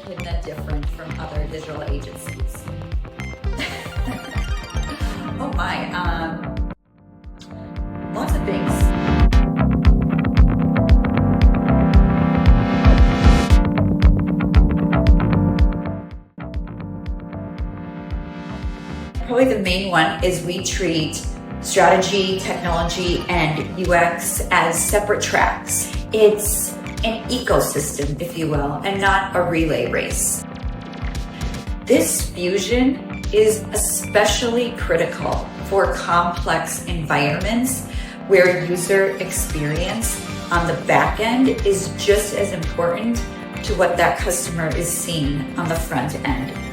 Echidna different from other digital agencies? Oh my, lots of things. Probably the main one is we treat strategy, technology, and UX as separate tracks. It's an ecosystem, if you will, and not a relay race. This fusion is especially critical for complex environments where user experience on the back end is just as important to what that customer is seeing on the front end.